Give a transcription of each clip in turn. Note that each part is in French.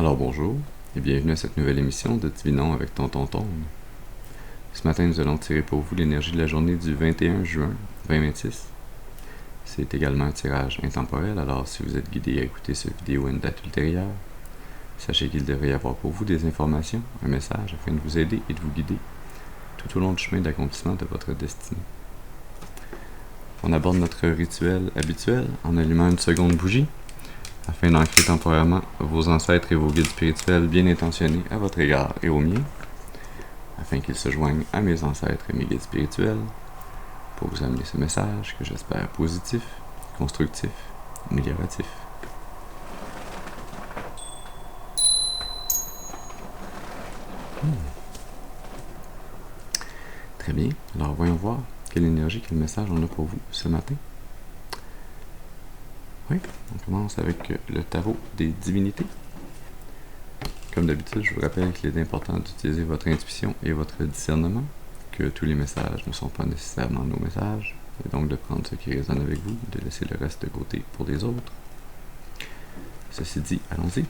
Alors bonjour et bienvenue à cette nouvelle émission de Divinons avec Tonton Tone. Ce matin, nous allons tirer pour vous l'énergie de la journée du 21 juin 2026. C'est également un tirage intemporel, alors si vous êtes guidé à écouter cette vidéo à une date ultérieure, sachez qu'il devrait y avoir pour vous des informations, un message afin de vous aider et de vous guider tout au long du chemin d'accomplissement de votre destinée. On aborde notre rituel habituel en allumant une seconde bougie afin d'ancrer temporairement vos ancêtres et vos guides spirituels bien intentionnés à votre égard et au mien, afin qu'ils se joignent à mes ancêtres et mes guides spirituels pour vous amener ce message que j'espère positif, constructif, amélioratif. Très bien, alors voyons voir quelle énergie, quel message on a pour vous ce matin. Oui, on commence avec le tarot des divinités. Comme d'habitude, je vous rappelle qu'il est important d'utiliser votre intuition et votre discernement, que tous les messages ne sont pas nécessairement nos messages, et donc de prendre ce qui résonne avec vous, de laisser le reste de côté pour les autres. Ceci dit, allons-y.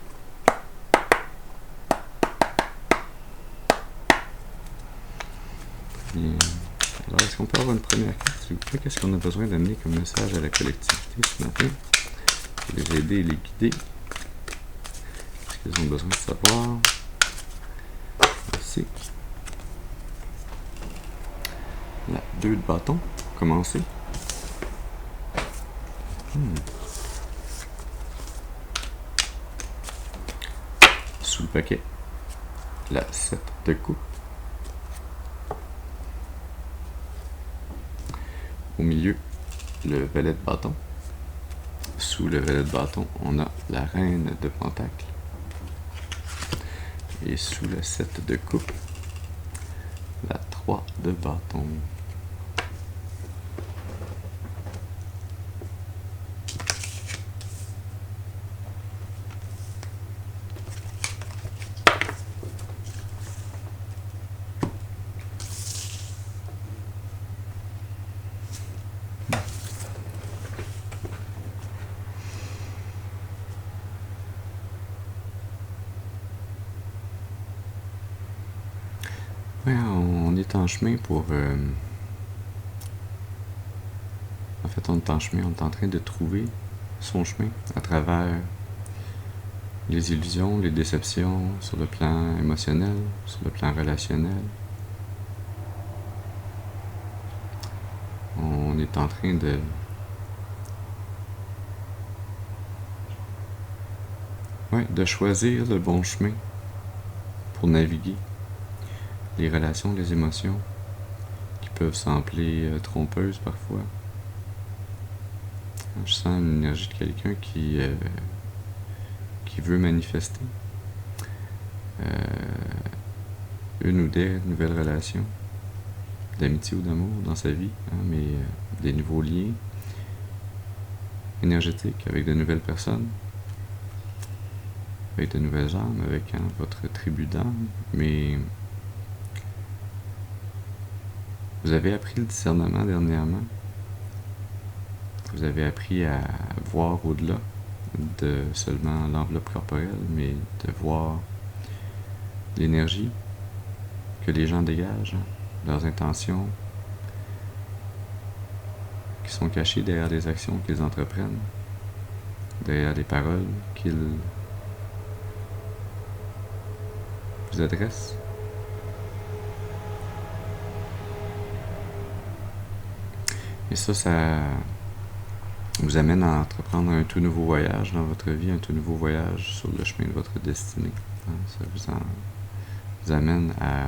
Bien. Alors, est-ce qu'on peut avoir une première carte, s'il vous plaît? Qu'est-ce qu'on a besoin d'amener comme message à la collectivité ce matin? Pour les aider et les guider. Qu'est-ce qu'ils ont besoin de savoir? Ici. La 2 de bâton, pour commencer. Sous le paquet, la 7 de coupe. Au milieu, le valet de bâton. Sous le valet de bâton, on a la reine de pentacle. Et sous le 7 de coupe, la 3 de bâton. Ouais, on est en chemin pour... En fait, on est en chemin, on est en train de trouver son chemin à travers les illusions, les déceptions sur le plan émotionnel, sur le plan relationnel. On est en train de choisir le bon chemin pour naviguer les relations, les émotions qui peuvent sembler trompeuses parfois. Je sens une énergie de quelqu'un qui veut manifester une ou des nouvelles relations d'amitié ou d'amour dans sa vie, mais des nouveaux liens énergétiques avec de nouvelles personnes, avec de nouvelles âmes, avec votre tribu d'âmes, mais vous avez appris le discernement dernièrement. Vous avez appris à voir au-delà de seulement l'enveloppe corporelle, mais de voir l'énergie que les gens dégagent, leurs intentions qui sont cachées derrière les actions qu'ils entreprennent, derrière les paroles qu'ils vous adressent. Et ça vous amène à entreprendre un tout nouveau voyage dans votre vie, un tout nouveau voyage sur le chemin de votre destinée. Ça vous amène à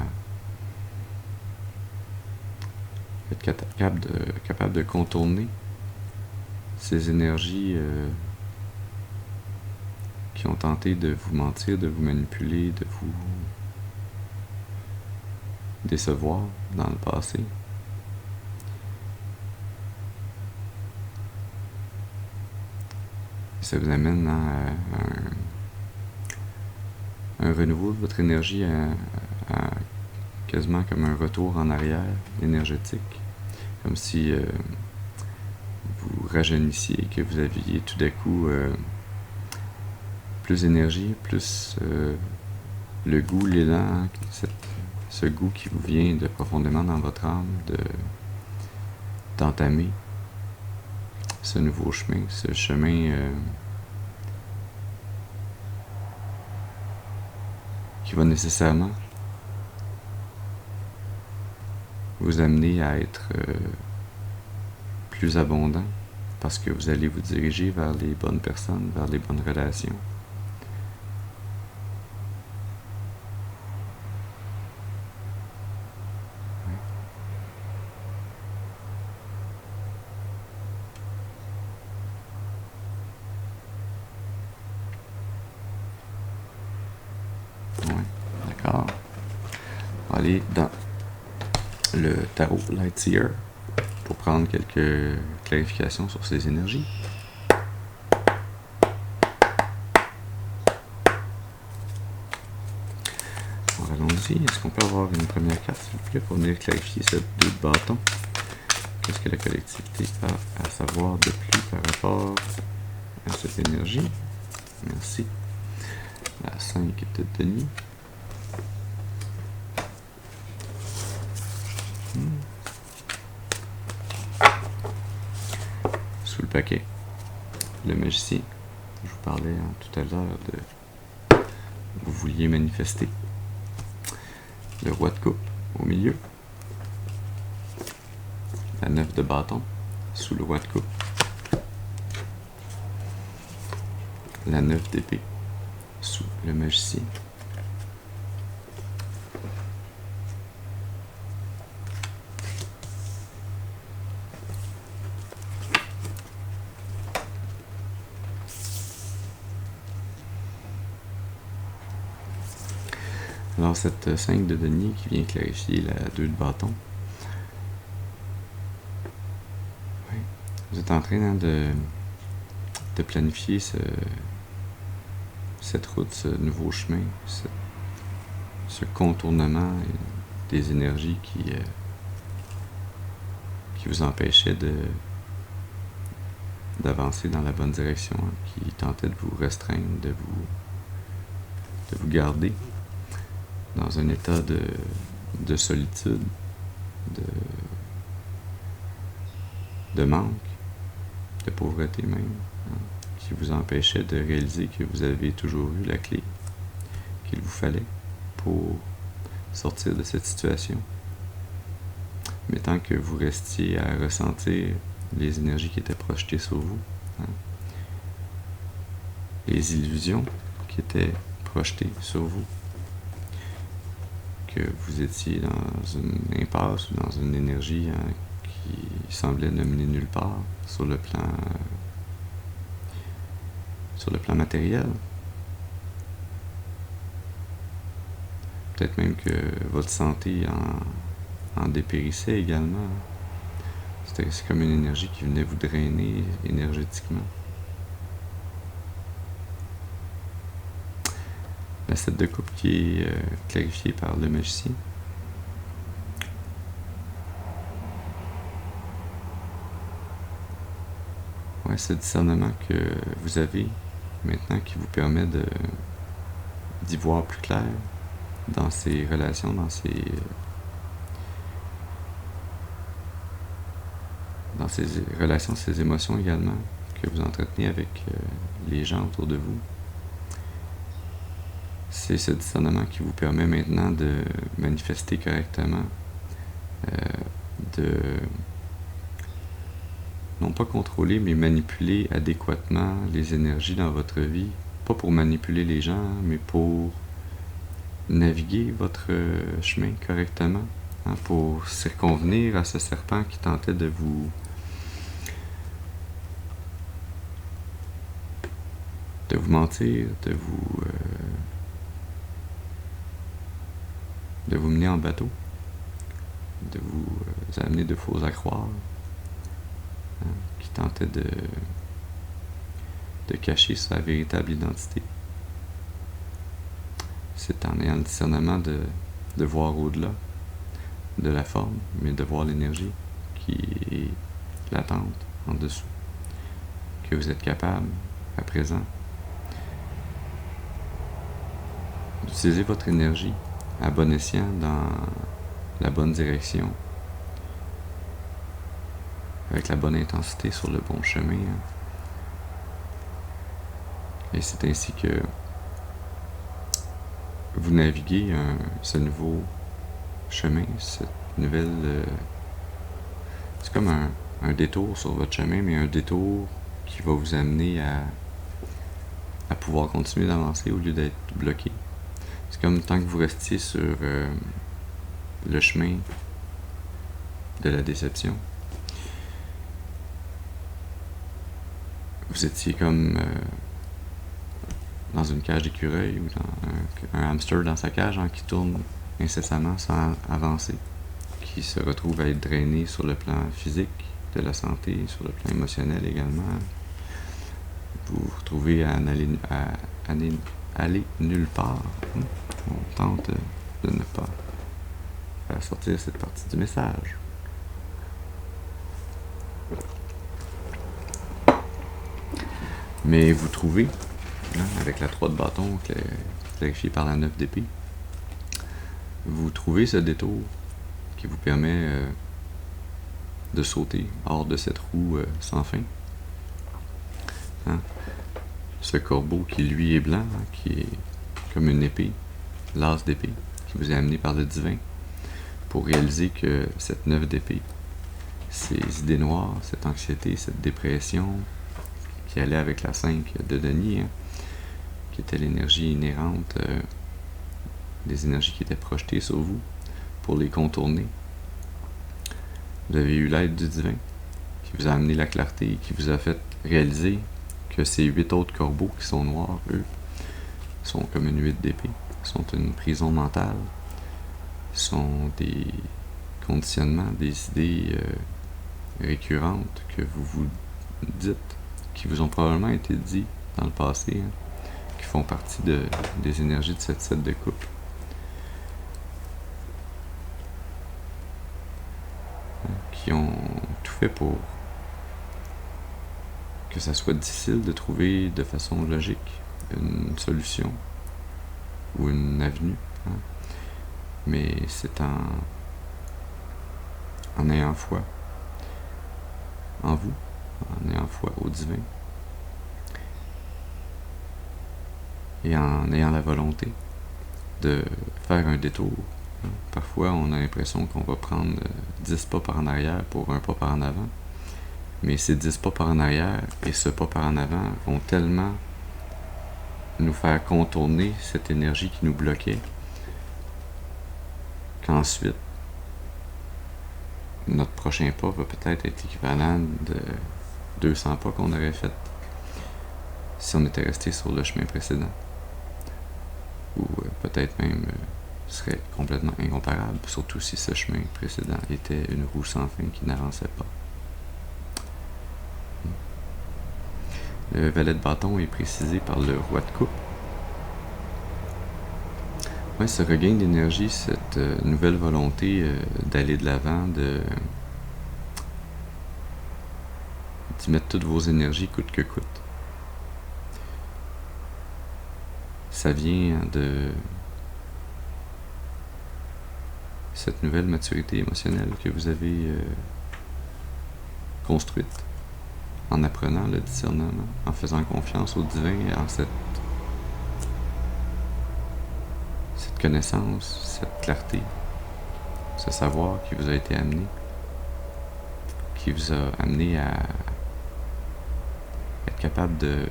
être capable de contourner ces énergies qui ont tenté de vous mentir, de vous manipuler, de vous décevoir dans le passé. Ça vous amène à un renouveau de votre énergie, à quasiment comme un retour en arrière énergétique, comme si vous rajeunissiez, que vous aviez tout d'un coup plus d'énergie, plus le goût, l'élan, hein, ce goût qui vous vient de profondément dans votre âme, d'entamer ce nouveau chemin, ce chemin qui va nécessairement vous amener à être plus abondant parce que vous allez vous diriger vers les bonnes personnes, vers les bonnes relations. D'accord. On va aller dans le tarot Lightseer pour prendre quelques clarifications sur ces énergies. Alors allons-y. Est-ce qu'on peut avoir une première carte, s'il vous plaît, pour venir clarifier cette 2 de bâton? Qu'est-ce que la collectivité a à savoir de plus par rapport à cette énergie? Merci. La 5 de denier. Sous le paquet, le magicien. Je vous parlais tout à l'heure de vous vouliez manifester. Le roi de coupe au milieu. La 9 de bâton sous le roi de coupe. La 9 d'épée sous le magicien. Alors cette 5 de denier qui vient clarifier la 2 de bâton. Oui. Vous êtes en train de planifier cette route, ce nouveau chemin, ce contournement des énergies qui vous empêchaient d'avancer dans la bonne direction, qui tentaient de vous restreindre, de vous garder dans un état de solitude, de manque, de pauvreté même, hein, qui vous empêchait de réaliser que vous avez toujours eu la clé qu'il vous fallait pour sortir de cette situation. Mais tant que vous restiez à ressentir les énergies qui étaient projetées sur vous, hein, les illusions qui étaient projetées sur vous, que vous étiez dans une impasse ou dans une énergie qui semblait ne mener nulle part sur le plan matériel. Peut-être même que votre santé en dépérissait également. C'est comme une énergie qui venait vous drainer énergétiquement. La 7 de coupe qui est clarifiée par le magicien. Ouais, ce discernement que vous avez maintenant qui vous permet d'y voir plus clair dans ces relations, dans ces relations, ces émotions également que vous entretenez avec les gens autour de vous. C'est ce discernement qui vous permet maintenant de manifester correctement, de non pas contrôler, mais manipuler adéquatement les énergies dans votre vie. Pas pour manipuler les gens, mais pour naviguer votre chemin correctement, hein, pour circonvenir à ce serpent qui tentait de vous mentir, de vous mener en bateau, de vous amener de faux à croire, hein, qui tentait de cacher sa véritable identité. C'est en ayant le discernement de voir au-delà de la forme, mais de voir l'énergie qui est latente en dessous, que vous êtes capable, à présent, d'utiliser votre énergie à bon escient dans la bonne direction, avec la bonne intensité sur le bon chemin. Et c'est ainsi que vous naviguez ce nouveau chemin, cette nouvelle... c'est comme un détour sur votre chemin, mais un détour qui va vous amener à pouvoir continuer d'avancer au lieu d'être bloqué. C'est comme tant que vous restiez sur le chemin de la déception, vous étiez comme dans une cage d'écureuil ou dans un hamster dans sa cage qui tourne incessamment sans avancer, qui se retrouve à être drainé sur le plan physique, de la santé, sur le plan émotionnel également. Vous vous retrouvez à aller nulle part. On tente de ne pas faire sortir cette partie du message. Mais vous trouvez, avec la 3 de bâton clarifiée par la 9 d'épée, vous trouvez ce détour qui vous permet de sauter hors de cette roue sans fin. Ce corbeau qui lui est blanc, qui est comme une épée, l'as d'épée, qui vous est amené par le divin, pour réaliser que cette 9 d'épée, ces idées noires, cette anxiété, cette dépression, qui allait avec la 5 de Denis, qui était l'énergie inhérente, des énergies qui étaient projetées sur vous, pour les contourner. Vous avez eu l'aide du divin, qui vous a amené la clarté, qui vous a fait réaliser que ces 8 autres corbeaux qui sont noirs, eux, sont comme une 8 d'épée, sont une prison mentale, sont des conditionnements, des idées récurrentes que vous vous dites, qui vous ont probablement été dit dans le passé, qui font partie des énergies de cette 7 de coupe. Qui ont tout fait pour que ça soit difficile de trouver de façon logique une solution ou une avenue. Mais c'est en ayant foi en vous, en ayant foi au divin, et en ayant la volonté de faire un détour. Parfois, on a l'impression qu'on va prendre 10 pas par en arrière pour un pas par en avant. Mais ces 10 pas par en arrière et ce pas par en avant vont tellement nous faire contourner cette énergie qui nous bloquait qu'ensuite, notre prochain pas va peut-être être équivalent de 200 pas qu'on aurait fait si on était resté sur le chemin précédent. Ou peut-être même serait complètement incomparable, surtout si ce chemin précédent était une roue sans fin qui n'avançait pas. Le valet de bâton est précisé par le roi de coupe. Ouais, ce regain d'énergie, cette nouvelle volonté d'aller de l'avant, d'y mettre toutes vos énergies coûte que coûte. Ça vient de cette nouvelle maturité émotionnelle que vous avez construite en apprenant le discernement, en faisant confiance au divin et en cette connaissance, cette clarté, ce savoir qui vous a été amené, qui vous a amené à être capable de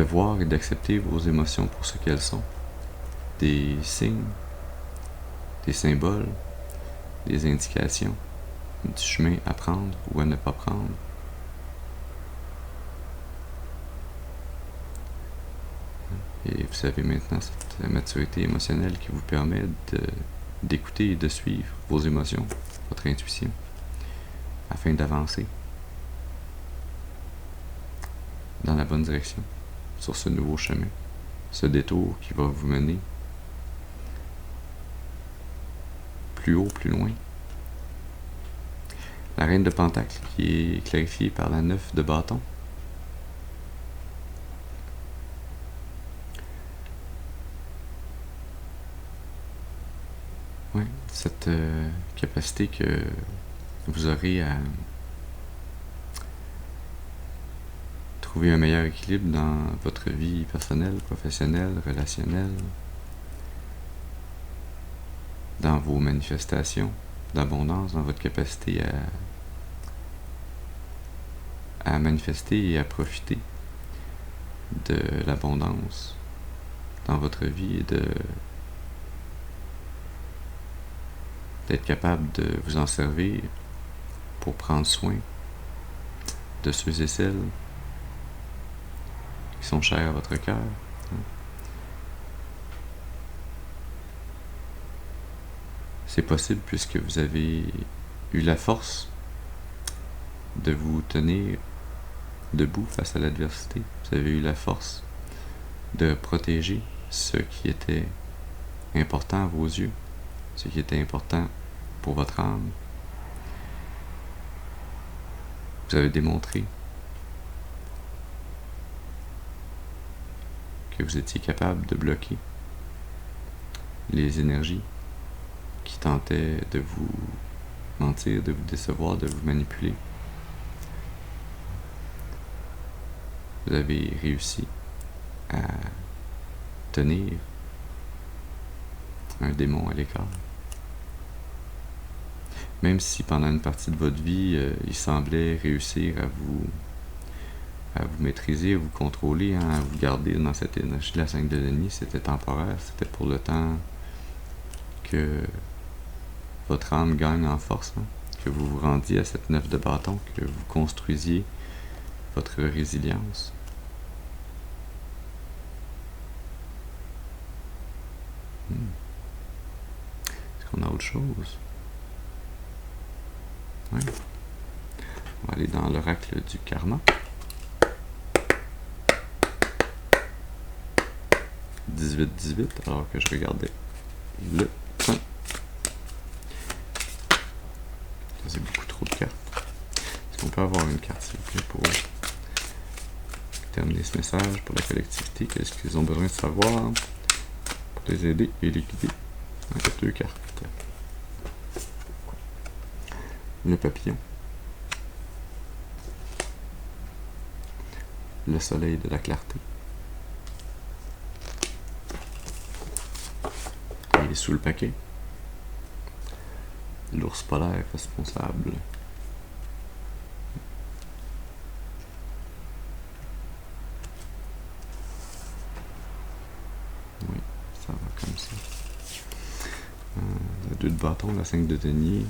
voir et d'accepter vos émotions pour ce qu'elles sont. Des signes, des symboles, des indications du chemin à prendre ou à ne pas prendre. Et vous avez maintenant cette maturité émotionnelle qui vous permet d'écouter et de suivre vos émotions, votre intuition, afin d'avancer dans la bonne direction, sur ce nouveau chemin, ce détour qui va vous mener plus haut, plus loin. La reine de Pentacle qui est clarifiée par la 9 de bâton. Ouais, cette capacité que vous aurez à trouver un meilleur équilibre dans votre vie personnelle, professionnelle, relationnelle, dans vos manifestations d'abondance, dans votre capacité à manifester et à profiter de l'abondance dans votre vie et d'être capable de vous en servir pour prendre soin de ceux et celles qui sont chers à votre cœur. C'est possible puisque vous avez eu la force de vous tenir debout face à l'adversité. Vous avez eu la force de protéger ce qui était important à vos yeux, ce qui était important pour votre âme. Vous avez démontré que vous étiez capable de bloquer les énergies qui tentaient de vous mentir, de vous décevoir, de vous manipuler. Vous avez réussi à tenir un démon à l'écart. Même si pendant une partie de votre vie, il semblait réussir à vous maîtriser, à vous contrôler, hein, à vous garder dans cette énergie de la 5 de denier, c'était temporaire, c'était pour le temps que votre âme gagne en force, hein, que vous vous rendiez à cette 9 de bâton, que vous construisiez votre résilience. Est-ce qu'on a autre chose? Oui. On va aller dans l'oracle du karma. 18-18, alors que je regardais le temps. C'est beaucoup trop de cartes. Est-ce qu'on peut avoir une carte, s'il vous plaît, pour terminer ce message pour la collectivité? Qu'est-ce qu'ils ont besoin de savoir pour les aider et les guider? Donc, il y a 2 cartes. Le papillon. Le soleil de la clarté. Il est sous le paquet. L'ours polaire responsable. Oui, ça va comme ça. Le 2 de bâton, la 5 de denier,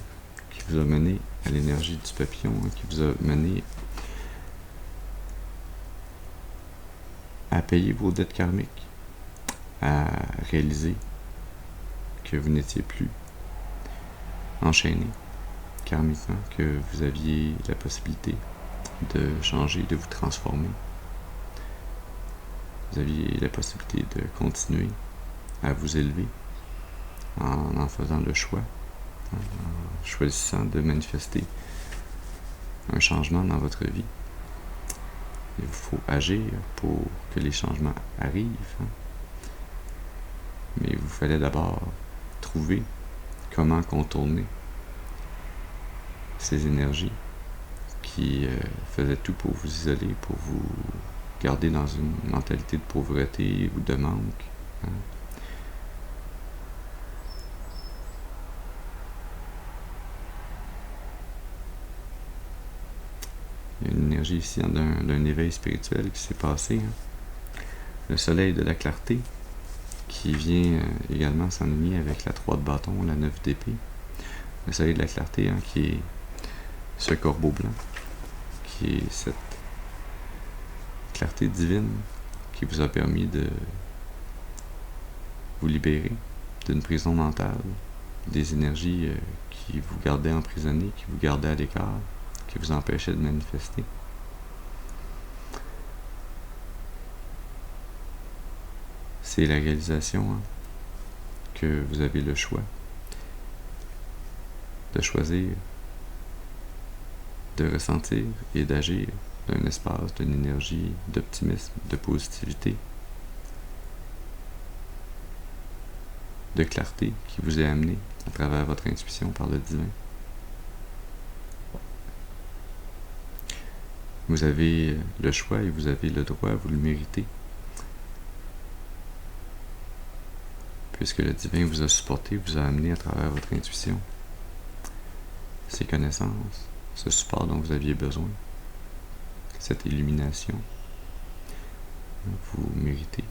qui vous a mené à l'énergie du papillon, hein, qui vous a mené à payer vos dettes karmiques, à réaliser que vous n'étiez plus enchaîné karmiquement, que vous aviez la possibilité de changer, de vous transformer. Vous aviez la possibilité de continuer à vous élever en faisant le choix, en choisissant de manifester un changement dans votre vie. Il vous faut agir pour que les changements arrivent. Hein. Mais il vous fallait d'abord trouver comment contourner ces énergies qui faisaient tout pour vous isoler, pour vous garder dans une mentalité de pauvreté ou de manque. Hein. Il y a une énergie ici hein, d'un éveil spirituel qui s'est passé. Hein. Le soleil de la clarté qui vient également s'enligner avec la 3 de bâton, la 9 d'épée. Le soleil de la clarté hein, qui est ce corbeau blanc, qui est cette clarté divine qui vous a permis de vous libérer d'une prison mentale, des énergies qui vous gardaient emprisonné, qui vous gardaient à l'écart, qui vous empêchaient de manifester. C'est la réalisation hein, que vous avez le choix de choisir, de ressentir et d'agir d'un espace, d'une énergie d'optimisme, de positivité, de clarté qui vous est amené à travers votre intuition par le divin. Vous avez le choix et vous avez le droit, vous le méritez. Puisque le divin vous a supporté, vous a amené à travers votre intuition ces connaissances, ce support dont vous aviez besoin, cette illumination. Vous méritez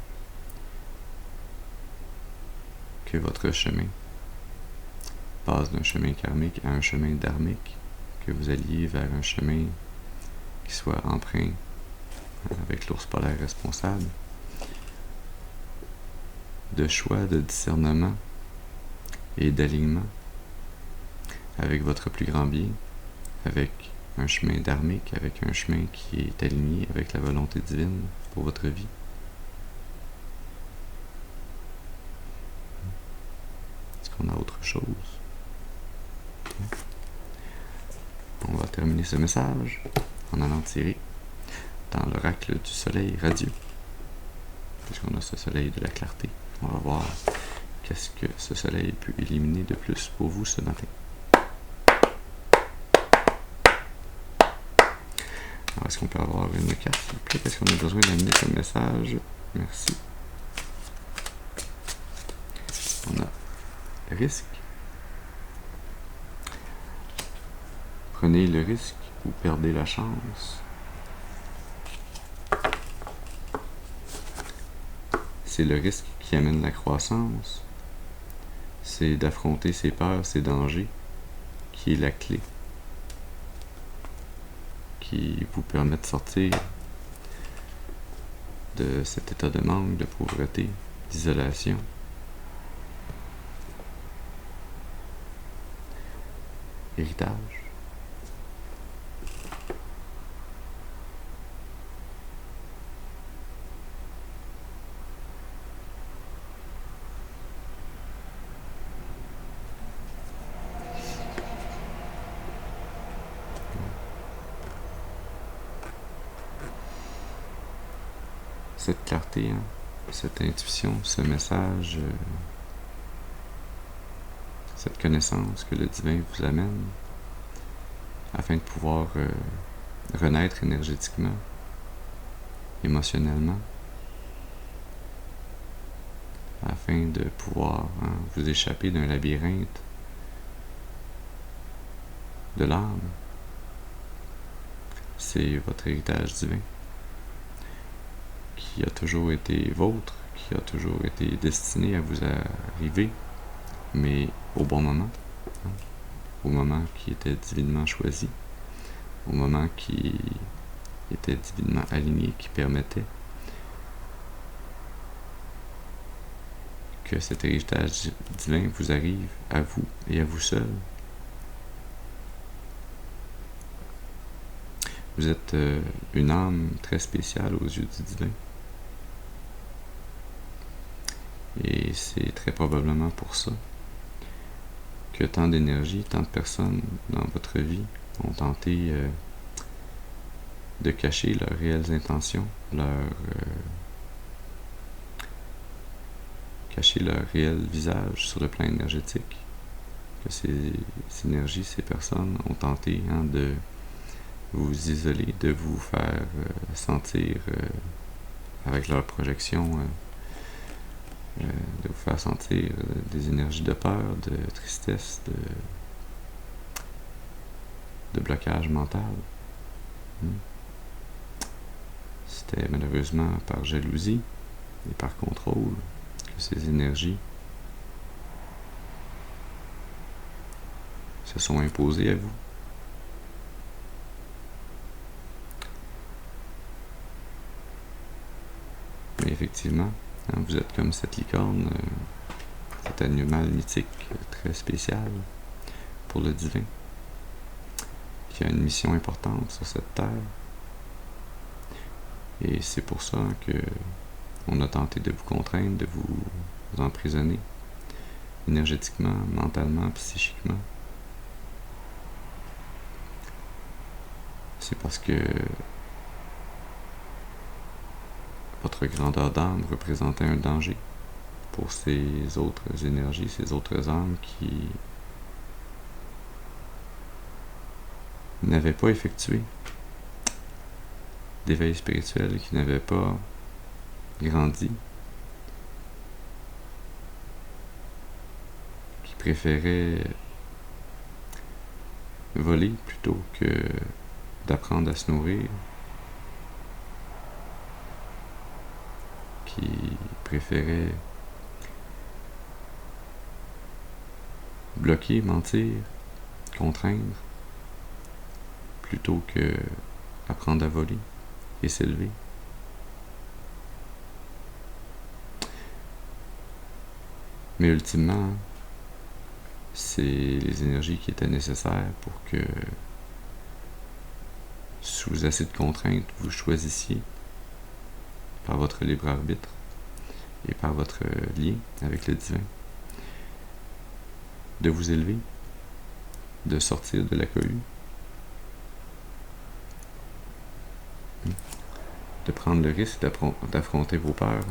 que votre chemin passe d'un chemin karmique à un chemin dharmique, que vous alliez vers un chemin qui soit empreint avec l'ours polaire responsable, de choix, de discernement et d'alignement avec votre plus grand bien, avec un chemin dharmique, avec un chemin qui est aligné avec la volonté divine pour votre vie. Est-ce qu'on a autre chose? On va terminer ce message en allant tirer dans l'oracle du soleil radieux. Puisqu'on a ce soleil de la clarté, on va voir qu'est-ce que ce soleil peut éliminer de plus pour vous ce matin. Alors, est-ce qu'on peut avoir une carte, s'il vous plaît? Est-ce qu'on a besoin d'amener ce message? Merci. On a risque. Prenez le risque ou perdez la chance. C'est le risque qui amène la croissance. C'est d'affronter ses peurs, ses dangers, qui est la clé, qui vous permet de sortir de cet état de manque, de pauvreté, d'isolation. Héritage. Cette clarté, cette intuition, ce message, cette connaissance que le divin vous amène afin de pouvoir renaître énergétiquement, émotionnellement, afin de pouvoir vous échapper d'un labyrinthe de l'âme. C'est votre héritage divin qui a toujours été vôtre, qui a toujours été destiné à vous arriver, mais au bon moment, au moment qui était divinement choisi, au moment qui était divinement aligné, qui permettait que cet héritage divin vous arrive à vous et à vous seul. Vous êtes une âme très spéciale aux yeux du divin. Et c'est très probablement pour ça que tant d'énergie, tant de personnes dans votre vie ont tenté de cacher leurs réelles intentions, cacher leur réel visage sur le plan énergétique. Que ces énergies, ces personnes ont tenté de vous isoler, de vous faire sentir avec leur projection, de vous faire sentir des énergies de peur, de tristesse, de blocage mental. C'était malheureusement par jalousie et par contrôle que ces énergies se sont imposées à vous. Mais effectivement, vous êtes comme cette licorne, cet animal mythique très spécial pour le divin, qui a une mission importante sur cette terre. Et c'est pour ça que on a tenté de vous contraindre, de vous emprisonner énergétiquement, mentalement, psychiquement. C'est parce que votre grandeur d'âme représentait un danger pour ces autres énergies, ces autres âmes qui n'avaient pas effectué d'éveil spirituel, qui n'avaient pas grandi, qui préféraient voler plutôt que d'apprendre à se nourrir, qui préféraient bloquer, mentir, contraindre, plutôt que apprendre à voler et s'élever. Mais ultimement, c'est les énergies qui étaient nécessaires pour que, sous assez de contraintes, vous choisissiez, par votre libre arbitre et par votre lien avec le divin, de vous élever, de sortir de la cohue, de prendre le risque d'affronter vos peurs,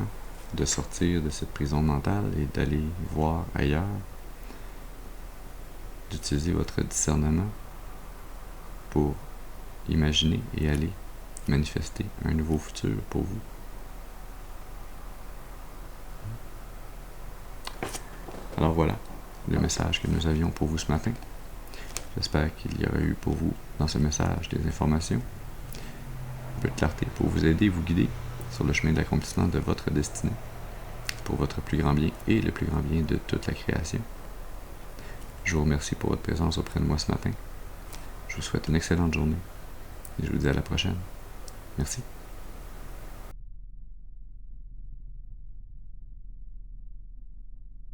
de sortir de cette prison mentale et d'aller voir ailleurs, d'utiliser votre discernement pour imaginer et aller manifester un nouveau futur pour vous. Alors voilà le message que nous avions pour vous ce matin. J'espère qu'il y aura eu pour vous dans ce message des informations, un peu de clarté pour vous aider et vous guider sur le chemin d'accomplissement de votre destinée, pour votre plus grand bien et le plus grand bien de toute la création. Je vous remercie pour votre présence auprès de moi ce matin. Je vous souhaite une excellente journée et je vous dis à la prochaine. Merci.